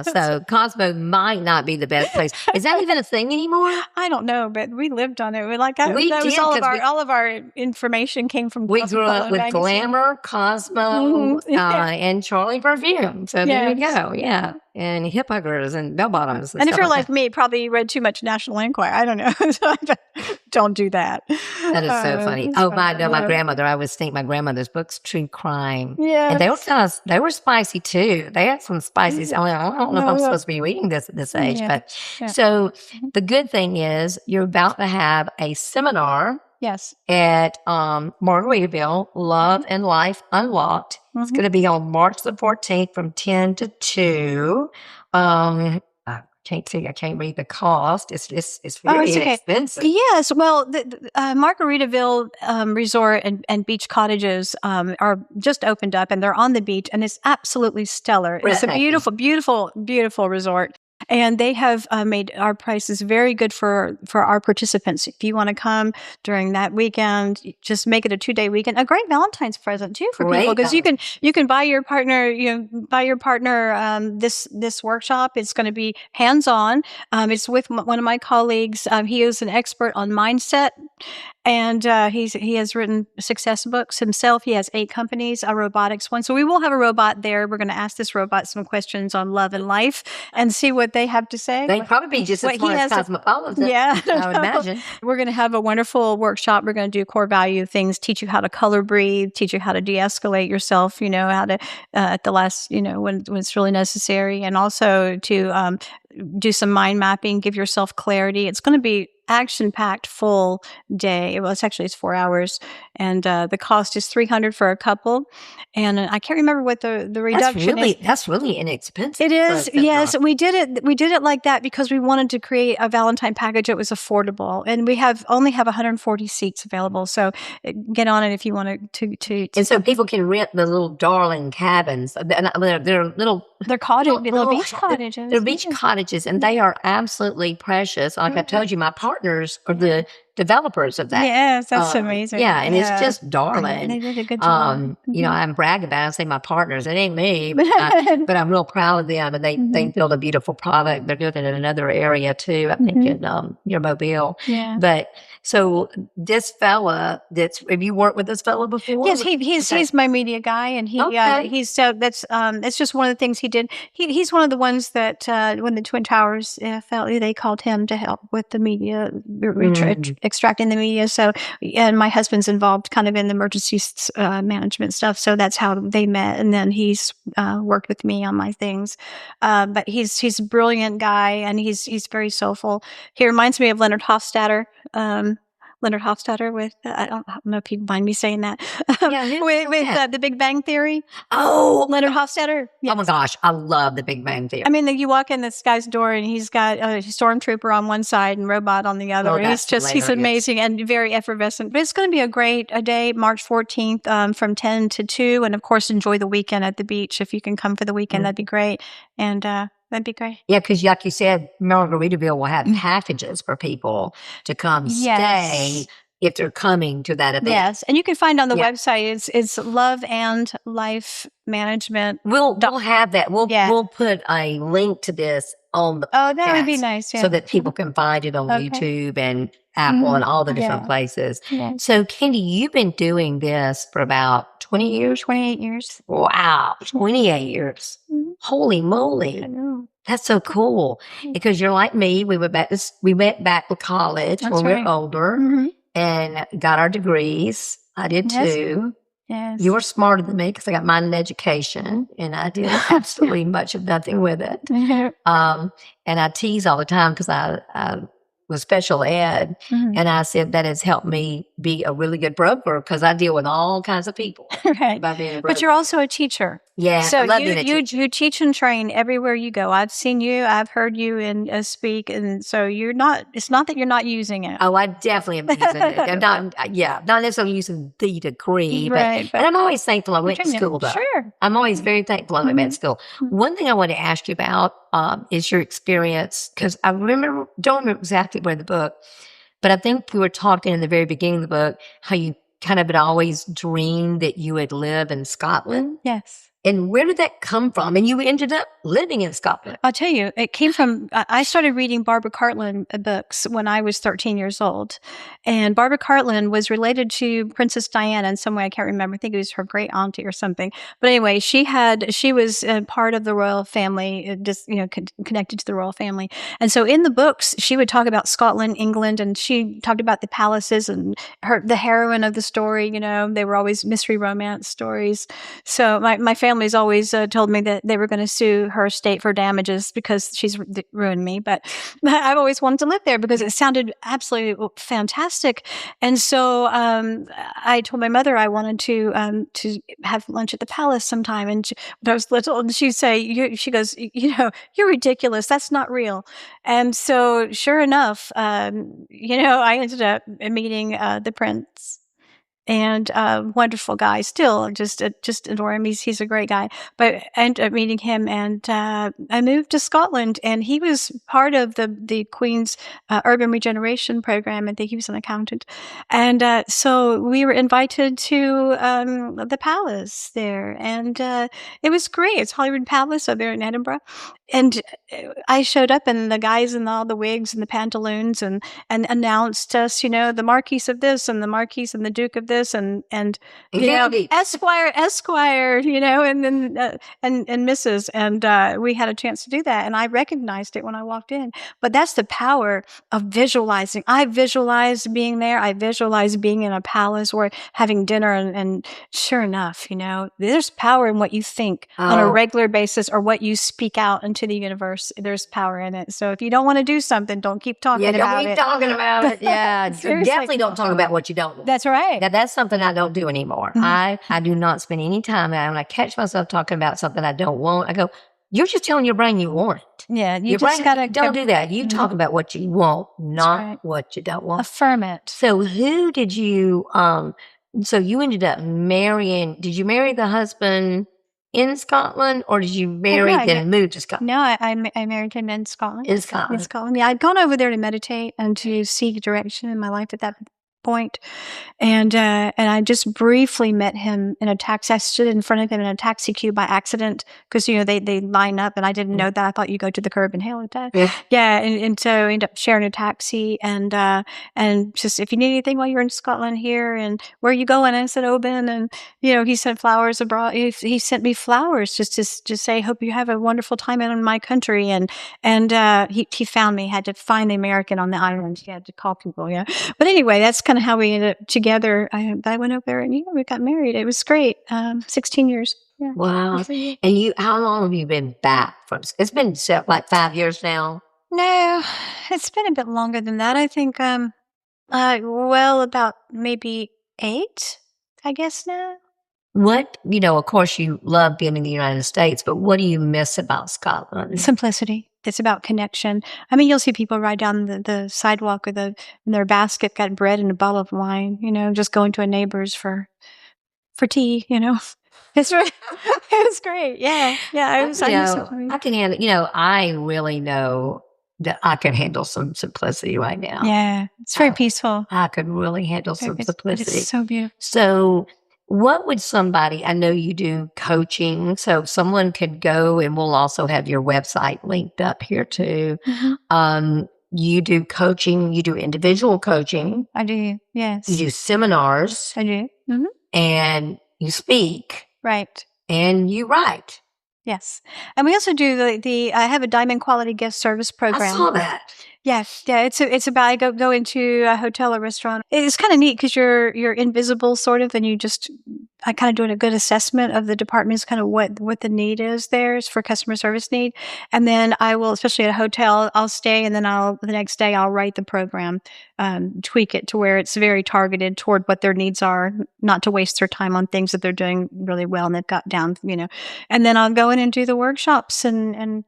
Speaker 1: So Cosmo might not be the best place. Is that even a thing anymore?
Speaker 2: I don't know, but we lived on it. All of our information came from.
Speaker 1: We grew up with Glamour, Cosmo, and Charlie Perfume. So there you go. Yeah. And hip huggers and bell bottoms.
Speaker 2: And if you're like me, probably read too much National Enquirer. I don't know. Don't do that.
Speaker 1: That is so funny. My grandmother, I always think my grandmother's books, true crime.
Speaker 2: Yeah.
Speaker 1: And they were spicy too. They had some spices. I don't know if I'm supposed to be reading this at this age, but so the good thing is you're about to have a seminar.
Speaker 2: Yes.
Speaker 1: At Margaritaville, Love and Life Unlocked. It's going to be on March the 14th from 10 to 2. I can't read the cost. It's very expensive.
Speaker 2: Yes. Well, the Margaritaville Resort and Beach Cottages are just opened up, and they're on the beach, and it's absolutely stellar. It's a beautiful, beautiful, beautiful resort. And they have made our prices very good for our participants. If you want to come during that weekend, just make it a 2-day weekend. A great Valentine's present too for people, because you can buy your partner this workshop. It's going to be hands on. It's with one of my colleagues. He is an expert on mindset. And he has written success books himself. He has 8 companies, a robotics one. So we will have a robot there. We're going to ask this robot some questions on love and life and see what they have to say.
Speaker 1: They'd probably be just as smart as Cosmopolitan.
Speaker 2: Yeah.
Speaker 1: I would imagine.
Speaker 2: We're going to have a wonderful workshop. We're going to do core value things, teach you how to color breathe, teach you how to de-escalate yourself, how to, at the last, when it's really necessary. And also to do some mind mapping, give yourself clarity. It's going to be action-packed full day. Well, it's 4 hours, and the cost is $300 for a couple. And I can't remember what the reduction is.
Speaker 1: That's really inexpensive.
Speaker 2: It is. Yes, we did it like that because we wanted to create a Valentine package that was affordable, and we only have 140 seats available. So get on it if you want to.
Speaker 1: And so people can rent the little darling cabins. They're little.
Speaker 2: They're little beach cottages.
Speaker 1: They're beach cottages, and they are absolutely precious. Like I told you, my partners are the developers of that.
Speaker 2: Yes, that's amazing.
Speaker 1: Yeah, and it's just darling.
Speaker 2: They did a good job.
Speaker 1: I'm bragging about it. I say my partners. It ain't me, but I'm real proud of them. And they build a beautiful product. They're doing it in another area too. I think in Mobile.
Speaker 2: Yeah.
Speaker 1: But so this fella, have you worked with this fella before?
Speaker 2: Yes, he's my media guy, and that's just one of the things he did. He's one of the ones that when the Twin Towers fell, they called him to help with the media, extracting the media. So, and my husband's involved kind of in the emergency management stuff. So that's how they met, and then he's worked with me on my things. But he's a brilliant guy, and he's very soulful. He reminds me of Leonard Hofstadter. Leonard Hofstadter with, I don't know if you'd mind me saying that, with The Big Bang Theory.
Speaker 1: Oh,
Speaker 2: Leonard Hofstadter. Yes.
Speaker 1: Oh my gosh, I love The Big Bang Theory.
Speaker 2: I mean, you walk in this guy's door and he's got a stormtrooper on one side and robot on the other. He's amazing and very effervescent. But it's going to be a day, March 14th, from 10 to 2. And of course, enjoy the weekend at the beach. If you can come for the weekend, that'd be great. And, that'd be great.
Speaker 1: Yeah, because like you said, Margaritaville will have packages for people to come stay if they're coming to that event.
Speaker 2: Yes, and you can find on the website, it's Love and Life Management.
Speaker 1: We'll have that. We'll put a link to this on the podcast.
Speaker 2: Oh, that would be nice, so
Speaker 1: that people can find it on YouTube and Apple and all the different places.
Speaker 2: Yeah.
Speaker 1: So, Kandi, you've been doing this for about 20 years?
Speaker 2: 28 years.
Speaker 1: Wow, 28 years. Holy moly.
Speaker 2: I know.
Speaker 1: That's so cool. Because you're like me. We went back to college when we were older and got our degrees. I did too.
Speaker 2: Yes.
Speaker 1: You were smarter than me because I got mine in education and I did absolutely much of nothing with it. And I tease all the time because I was special ed. And I said that has helped me be a really good broker because I deal with all kinds of people.
Speaker 2: Right.
Speaker 1: By being a broker.
Speaker 2: But you're also a teacher.
Speaker 1: Yeah.
Speaker 2: So
Speaker 1: I love being a teacher.
Speaker 2: you teach and train everywhere you go. I've seen you. I've heard you speak. And so it's not that you're not using it.
Speaker 1: Oh, I definitely am using it. I'm not necessarily using the degree, but I'm always thankful I went to school though.
Speaker 2: Sure.
Speaker 1: I'm always very thankful I went to school. One thing I want to ask you about is your experience, because don't remember exactly where in the book, But I think you were talking in the very beginning of the book how you kind of had always dreamed that you would live in Scotland.
Speaker 2: Yes.
Speaker 1: And where did that come from? And you ended up living in Scotland.
Speaker 2: I'll tell you, it came from, I started reading Barbara Cartland books when I was 13 years old. And Barbara Cartland was related to Princess Diana in some way. I can't remember. I think it was her great auntie or something. But anyway, she was part of the royal family, just, connected to the royal family. And so in the books, she would talk about Scotland, England, and she talked about the palaces and the heroine of the story, they were always mystery romance stories. So my family's always told me that they were going to sue her estate for damages because she's ruined me. But I've always wanted to live there because it sounded absolutely fantastic. And so I told my mother I wanted to have lunch at the palace sometime. And when I was little, and she'd say, she goes, you're ridiculous. That's not real. And so sure enough, I ended up meeting the prince. And wonderful guy, still just adore him. He's a great guy. But I ended up meeting him, and I moved to Scotland, and he was part of the Queen's urban regeneration program. I think he was an accountant, and so we were invited to the palace there, and it was great. It's Hollywood Palace over there in Edinburgh, and I showed up, and the guys in all the wigs and the pantaloons, and announced us, the Marquis of this, and the Marquis and the Duke of this, and Esquire, and then and Mrs. And we had a chance to do that, and I recognized it when I walked in. But that's the power of visualizing. I visualized being there. I visualized being in a palace or having dinner, and sure enough, there's power in what you think on a regular basis or what you speak out into the universe. There's power in it. So if you don't want to do something, don't keep talking about it.
Speaker 1: Don't keep talking about it. Yeah, definitely don't talk about what you don't want.
Speaker 2: That's right.
Speaker 1: That's something I don't do anymore. I do not spend any time when I catch myself talking about something I don't want. I go, you're just telling your brain you want it.
Speaker 2: Yeah,
Speaker 1: your
Speaker 2: just gotta
Speaker 1: don't do that. You talk about what you want, not what you don't want.
Speaker 2: Affirm it.
Speaker 1: So who did you? So you ended up marrying. Did you marry the husband in Scotland, or did you marry then move to Scotland?
Speaker 2: No, I married him in Scotland.
Speaker 1: In Scotland.
Speaker 2: In Scotland. Yeah, I'd gone over there to meditate and to seek direction in my life at that point. And I just briefly met him in a taxi. I stood in front of him in a taxi queue by accident because, they line up, and I didn't know that. I thought you go to the curb and hail it. Yeah. And so I ended up sharing a taxi, and just, if you need anything while you're in Scotland here, and where are you going? And I said, Oban. And, he sent flowers abroad. He sent me flowers just to say, hope you have a wonderful time in my country. And he found me, had to find the American on the island. He had to call people. Yeah. But anyway, that's kind of how we ended up together. I went over there, and we got married. It was great. 16 years. Yeah.
Speaker 1: Wow. And how long have you been back from? It's been like 5 years now.
Speaker 2: No, it's been a bit longer than that. I think, about maybe 8, I guess now.
Speaker 1: What, of course you love being in the United States, but what do you miss about Scotland?
Speaker 2: Simplicity. It's about connection. I mean, you'll see people ride down the sidewalk with in their basket got bread and a bottle of wine, just going to a neighbor's for tea, It's right. It was great. Yeah. Yeah.
Speaker 1: I can handle, I really know that I can handle some simplicity right now.
Speaker 2: Yeah. It's very peaceful.
Speaker 1: I could really handle some simplicity.
Speaker 2: It's so beautiful.
Speaker 1: So what would somebody, I know you do coaching, so someone could go, and we'll also have your website linked up here too. Mm-hmm. You do coaching, you do individual coaching.
Speaker 2: I do, yes.
Speaker 1: You do seminars.
Speaker 2: I do. Mm-hmm.
Speaker 1: And you speak.
Speaker 2: Right.
Speaker 1: And you write.
Speaker 2: Yes. And we also do I have a Diamond Quality Guest Service program.
Speaker 1: I saw that.
Speaker 2: Yeah. It's about, I go into a hotel or restaurant. It's kind of neat because you're invisible sort of, and I kind of doing a good assessment of the departments, kind of what the need is there is for customer service need. And then I will, especially at a hotel, I'll stay, and then the next day I'll write the program, tweak it to where it's very targeted toward what their needs are, not to waste their time on things that they're doing really well and they've got down, and then I'll go in and do the workshops and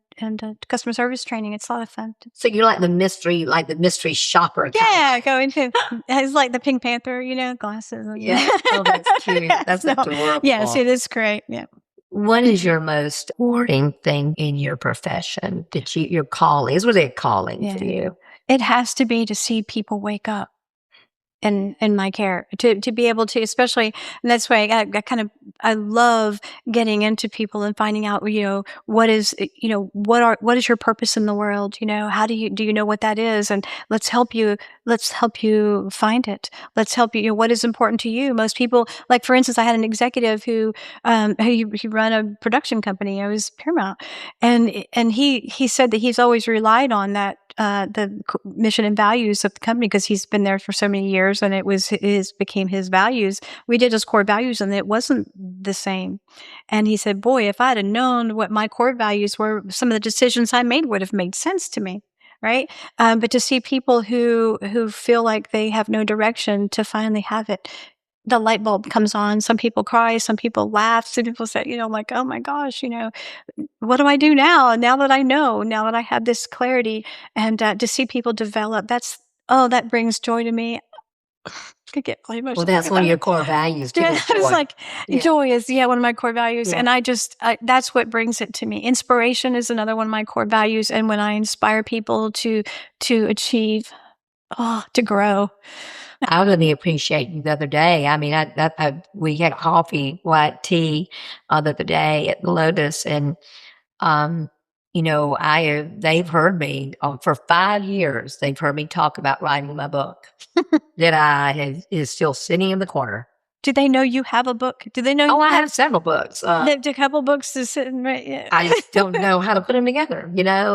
Speaker 2: customer service training. It's a lot of fun.
Speaker 1: So you're like the mystery shopper.
Speaker 2: Yeah, go into it's like the Pink Panther, glasses.
Speaker 1: Yeah, oh, that's cute. That's adorable.
Speaker 2: Yes, it is great. Yeah.
Speaker 1: What is your most rewarding thing in your profession? Your calling? Was it a calling for you?
Speaker 2: It has to be to see people wake up in my care, to be able to, especially, and that's why I love getting into people and finding out, what is, what is your purpose in the world? How do you know what that is? And let's help you find it. Let's help you, what is important to you. Most people, like, for instance, I had an executive who, he ran a production company. It was Paramount. And he said that he's always relied on that, the mission and values of the company, because he's been there for so many years, and became his values. We did his core values, and it wasn't the same. And he said, boy, if I'd have known what my core values were, some of the decisions I made would have made sense to me. Right. But to see people who feel like they have no direction, to finally have it, the light bulb comes on. Some people cry, some people laugh, some people say, like, oh my gosh, what do I do now? Now that I know, now that I have this clarity, and to see people develop, that brings joy to me. I could get really emotional.
Speaker 1: Well, that's one of your core values too.
Speaker 2: Yeah, it's like, joy is one of my core values.
Speaker 1: Yeah.
Speaker 2: And that's what brings it to me. Inspiration is another one of my core values. And when I inspire people to achieve, to grow.
Speaker 1: I really appreciate you the other day. I mean, we had coffee, white tea, the other day at the Lotus, and they've heard me for 5 years. They've heard me talk about writing my book that is still sitting in the corner.
Speaker 2: Do they know you have a book? Do they know?
Speaker 1: Oh, I have several books.
Speaker 2: A couple books to sit and write. Yeah.
Speaker 1: I just don't know how to put them together,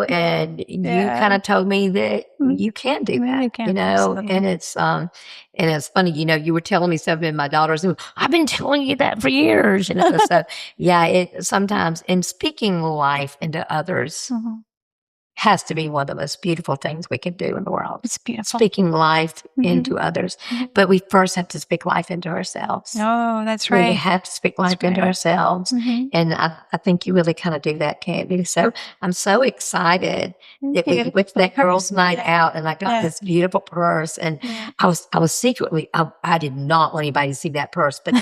Speaker 1: and you kind of told me that you can do that,
Speaker 2: you can,
Speaker 1: and it's funny, you were telling me something, my daughter's, I've been telling you that for years, so it sometimes, and speaking life into others has to be one of the most beautiful things we can do in the world.
Speaker 2: It's beautiful.
Speaker 1: Speaking life into others. But we first have to speak life into ourselves.
Speaker 2: Oh, that's right.
Speaker 1: We have to speak life into ourselves. And I think you really kind of do that, Kandi. So I'm so excited that we went to that girls' night out, and I got this beautiful purse. And I was secretly, I did not want anybody to see that purse, but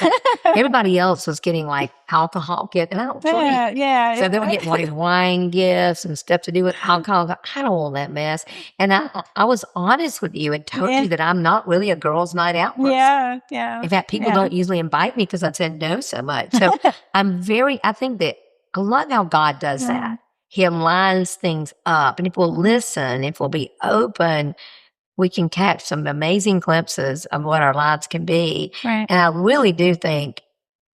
Speaker 1: everybody else was getting like alcohol gifts, and I don't drink. So they were getting like wine gifts and stuff to do with alcohol. I don't want that mess. And I was honest with you and told you that I'm not really a girls' night out person. In fact, people don't usually invite me because I said no so much. So I think that I love how God does that. He aligns things up. And if we'll listen, if we'll be open, we can catch some amazing glimpses of what our lives can be.
Speaker 2: Right.
Speaker 1: And I really do think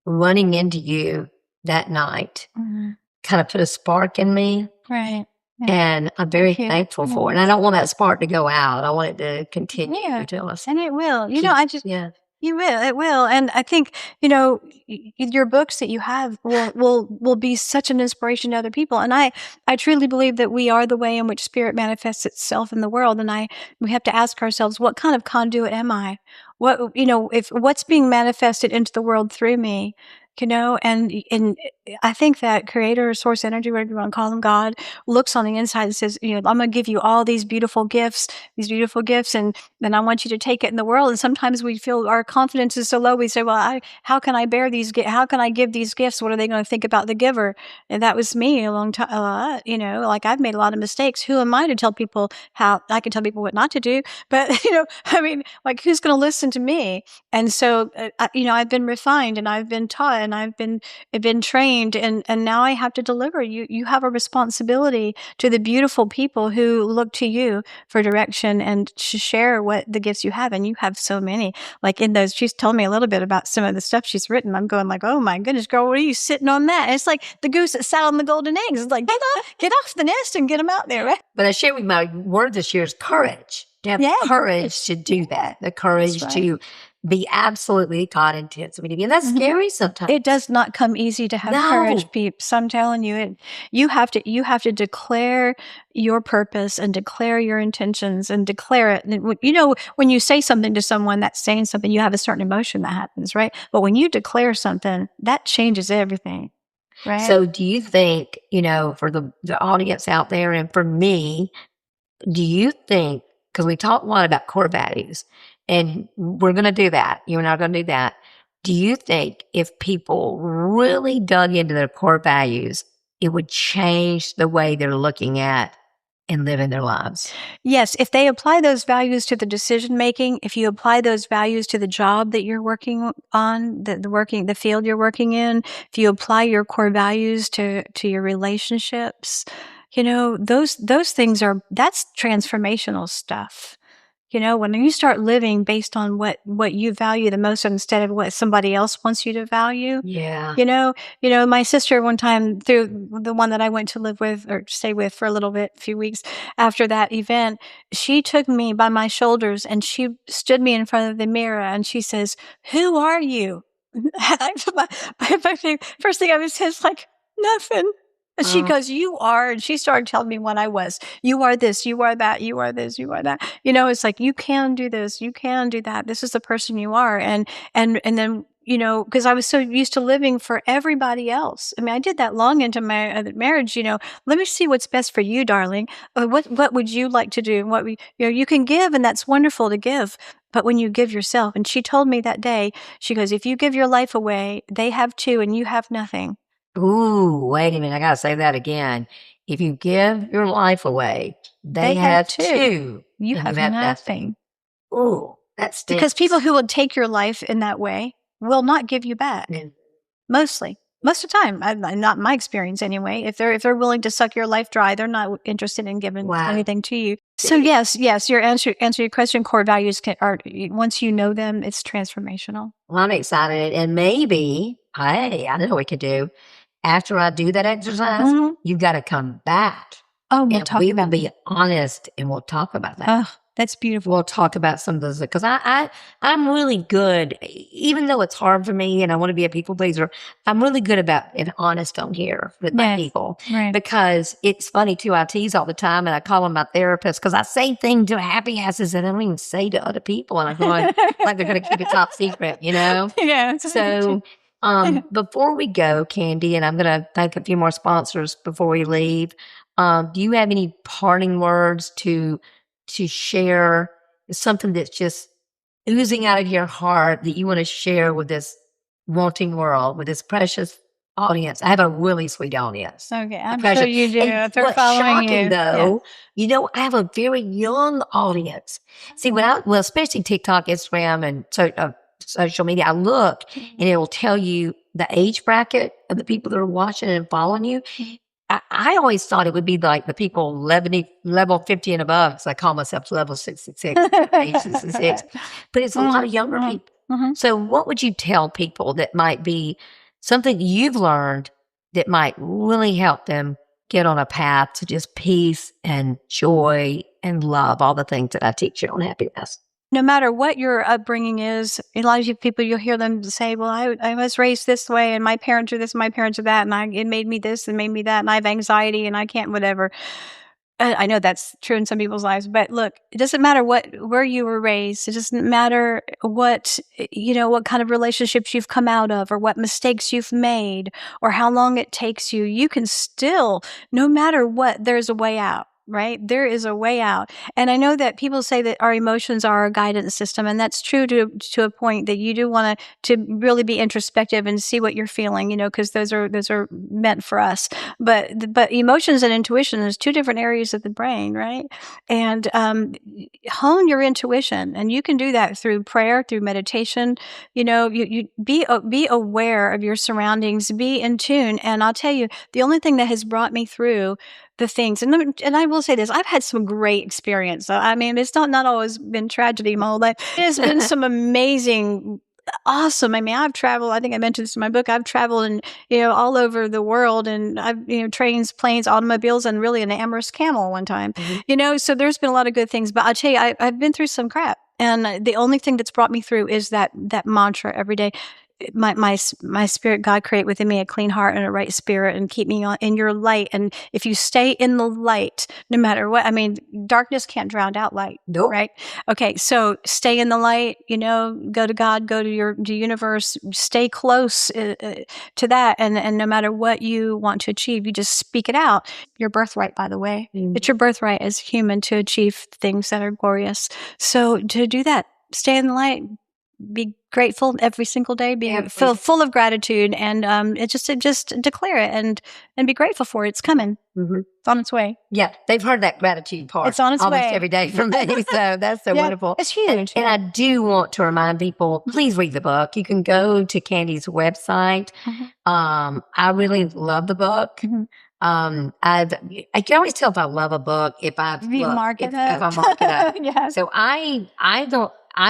Speaker 1: running into you that night kind of put a spark in me.
Speaker 2: Right.
Speaker 1: And I'm very thankful for it. And I don't want that spark to go out. I want it to continue until us.
Speaker 2: And it will. You will. It will. And I think, your books that you have will be such an inspiration to other people. And I truly believe that we are the way in which spirit manifests itself in the world. And we have to ask ourselves, what kind of conduit am I? If what's being manifested into the world through me, and I think that creator, source energy, whatever you want to call them, God, looks on the inside and says, I'm going to give you all these beautiful gifts, and then I want you to take it in the world. And sometimes we feel our confidence is so low. We say, well, how can I bear these? How can I give these gifts? What are they going to think about the giver? And that was me a long time. Like, I've made a lot of mistakes. Who am I to tell people how? I can tell people what not to do, but like, who's going to listen to me? And so, I've been refined, and I've been taught, and I've been trained, and now I have to deliver. You have a responsibility to the beautiful people who look to you for direction and to share what the gifts you have. And you have so many. Like, in those, she's told me a little bit about some of the stuff she's written. I'm going like, oh my goodness, girl, what are you sitting on that? And it's like the goose that sat on the golden eggs. It's like, get off the nest and get them out there, right?
Speaker 1: But I share with my word this year is courage. To have courage to do that. The courage to be absolutely God intensive. And that's scary sometimes.
Speaker 2: It does not come easy to have courage, peeps. I'm telling you, you have to declare your purpose and declare your intentions and declare it. And when you say something to someone that's saying something, you have a certain emotion that happens, right? But when you declare something, that changes everything. Right.
Speaker 1: So do you think, for the audience out there and for me, do you think, because we talk a lot about core values, and we're going to do that. You and I are going to do that. Do you think if people really dug into their core values, it would change the way they're looking at and living their lives.
Speaker 2: Yes, if they apply those values to the decision making, if you apply those values to the job that you're working on, the field you're working in, if you apply your core values to your relationships, those things that's transformational stuff. When you start living based on what you value the most instead of what somebody else wants you to value.
Speaker 1: Yeah.
Speaker 2: My sister one time, through the one that I went to live with or stay with for a few weeks after that event, she took me by my shoulders and she stood me in front of the mirror and she says, "Who are you?" First thing I was just like, "Nothing." And she goes, "You are," and she started telling me what I was. "You are this, you are that, you are this, you are that." It's like, you can do this, you can do that. This is the person you are. And then, because I was so used to living for everybody else. I mean, I did that long into my marriage, let me see what's best for you, darling. What would you like to do? You can give, and that's wonderful to give. But when you give yourself, and she told me that day, she goes, "If you give your life away, they have too, and you have nothing."
Speaker 1: Ooh, wait a minute. I got to say that again. If you give your life away, they have two.
Speaker 2: You have nothing.
Speaker 1: Ooh, that's
Speaker 2: because people who will take your life in that way will not give you back. Mostly. Most of the time, not my experience anyway. If they're willing to suck your life dry, they're not interested in giving anything to you. So yes, your answer your question. Core values are, once you know them, it's transformational.
Speaker 1: Well, I'm excited, and maybe, hey, I know what we could do. After I do that exercise, you've got to come back.
Speaker 2: Oh,
Speaker 1: we will be honest, and we'll talk about that.
Speaker 2: Oh, that's beautiful.
Speaker 1: We'll talk about some of those, because I'm really good, even though it's hard for me and I want to be a people pleaser, I'm really good about being honest on here with my people.
Speaker 2: Right.
Speaker 1: Because it's funny too, I tease all the time and I call them my therapist because I say things to happy asses that I don't even say to other people, and I'm going like they're going to keep it top secret,
Speaker 2: Yeah.
Speaker 1: So before we go, Kandi, and I'm going to thank a few more sponsors before we leave, do you have any parting words to share, something that's just oozing out of your heart that you want to share with this wanting world, with this precious audience? I have a really sweet audience.
Speaker 2: Okay, I'm sure you do.
Speaker 1: And
Speaker 2: they're
Speaker 1: what's
Speaker 2: following
Speaker 1: shocking,
Speaker 2: you.
Speaker 1: though, I have a very young audience. See, especially TikTok, Instagram, and social media, I look and it will tell you the age bracket of the people that are watching and following you. I always thought it would be like the people level 50 and above, because I call myself level 66, age 66. But it's a lot of younger people. So what would you tell people that might be something you've learned that might really help them get on a path to just peace and joy and love, all the things that I teach you on happiness?
Speaker 2: No matter what your upbringing is, a lot of people, you'll hear them say, "Well, I was raised this way, and my parents are this, and my parents are that, and it made me this and made me that, and I have anxiety, and I can't whatever." I know that's true in some people's lives, but look, it doesn't matter where you were raised. It doesn't matter what kind of relationships you've come out of, or what mistakes you've made, or how long it takes you. You can still, no matter what, there's a way out. Right? There is a way out. And I know that people say that our emotions are our guidance system, and that's true to a point, that you do want to really be introspective and see what you're feeling, because those are meant for us. But emotions and intuition is two different areas of the brain, right? And hone your intuition, and you can do that through prayer, through meditation. You be aware of your surroundings, be in tune. And I'll tell you, the only thing that has brought me through the things, and I will say this, I've had some great experience. I mean, it's not always been tragedy my whole life. It has been some amazing, awesome. I mean, I've traveled, I think I mentioned this in my book, I've traveled and, all over the world, and I've, trains, planes, automobiles, and really an Amherst camel one time, so there's been a lot of good things, but I'll tell you, I've been through some crap. And the only thing that's brought me through is that mantra every day. My spirit, God, create within me a clean heart and a right spirit, and keep me in your light. And if you stay in the light, no matter what, I mean, darkness can't drown out light.
Speaker 1: Nope.
Speaker 2: Right? Okay. So stay in the light, go to God, go to the universe, stay close to that. And no matter what you want to achieve, you just speak it out. Your birthright, by the way, it's your birthright as human to achieve things that are glorious. So to do that, stay in the light, be grateful every single day, be full of gratitude, and just declare it and be grateful for it. It's coming. Mm-hmm. It's on its way.
Speaker 1: Yeah, they've heard that gratitude part.
Speaker 2: It's on its
Speaker 1: almost
Speaker 2: way
Speaker 1: every day from me. So that's so wonderful.
Speaker 2: It's huge.
Speaker 1: And I do want to remind people, please read the book. You can go to Kandi's website. Mm-hmm. I really love the book. Mm-hmm. I can always tell if I love a book if I mark it up. Yeah. So I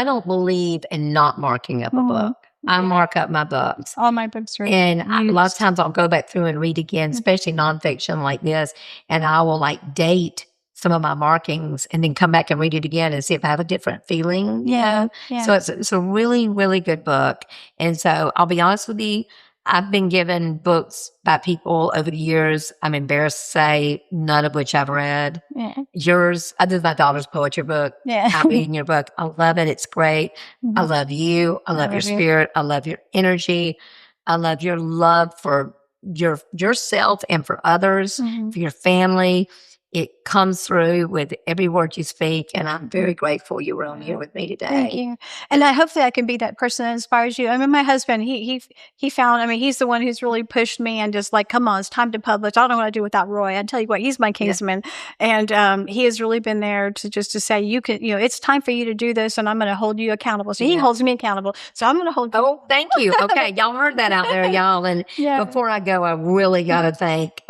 Speaker 1: don't believe in not marking up a book. I mark up my books.
Speaker 2: All my books are
Speaker 1: and a lot of times I'll go back through and read again, especially nonfiction like this, and I will date some of my markings and then come back and read it again and see if I have a different feeling. Yeah. So it's a really, really good book. And so I'll be honest with you, I've been given books by people over the years, I'm embarrassed to say, none of which I've read. Yeah. Yours, I did my daughter's poetry book. Yeah. I'm reading your book. I love it. It's great. Mm-hmm. I love you. I love your spirit. I love your energy. I love your love for yourself and for others, for your family. It comes through with every word you speak, and I'm very grateful you were on here with me today.
Speaker 2: Thank you. And hopefully I can be that person that inspires you. I mean, my husband, he found, he's the one who's really pushed me and just come on, it's time to publish. I don't know what to do without Roy. I tell you what, he's my kingsman. Yeah. And he has really been there to say, you can, it's time for you to do this, and I'm going to hold you accountable. So he holds me accountable. So I'm going to hold you.
Speaker 1: Oh, thank you. Okay. Y'all heard that out there, y'all. And before I go, I really got to thank,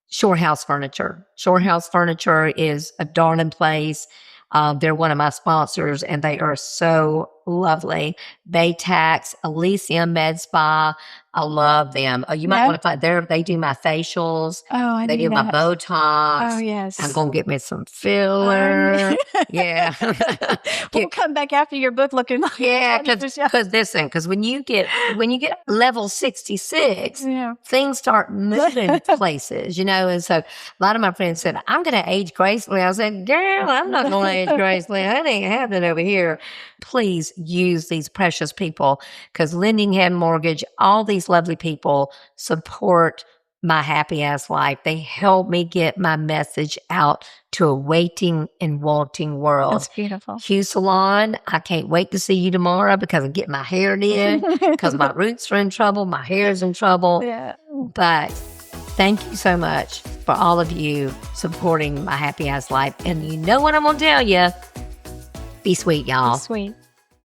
Speaker 1: Shore House Furniture. Shore House Furniture is a darling place. They're one of my sponsors, and they are so lovely. Baytax, Elysium Med Spa. I love them. You might want to find there. They do my facials. Oh, they do my Botox. Oh, yes. I'm going to get me some filler. Yeah.
Speaker 2: We'll come back after your book looking like
Speaker 1: because when you get level 66, things start moving places, and so a lot of my friends said, I'm going to age gracefully. I said, girl, I'm not going to age gracefully. That ain't happening over here. Please use these precious people, because Lending Hand Mortgage, all these lovely people support my happy ass life. They help me get my message out to a waiting and wanting world.
Speaker 2: That's beautiful.
Speaker 1: Hue Salon, I can't wait to see you tomorrow because I get my hair did, because my roots are in trouble, my hair is in trouble. Yeah. But thank you so much for all of you supporting my happy ass life. And you know what I'm going to tell you? Be sweet, y'all.
Speaker 2: Be sweet.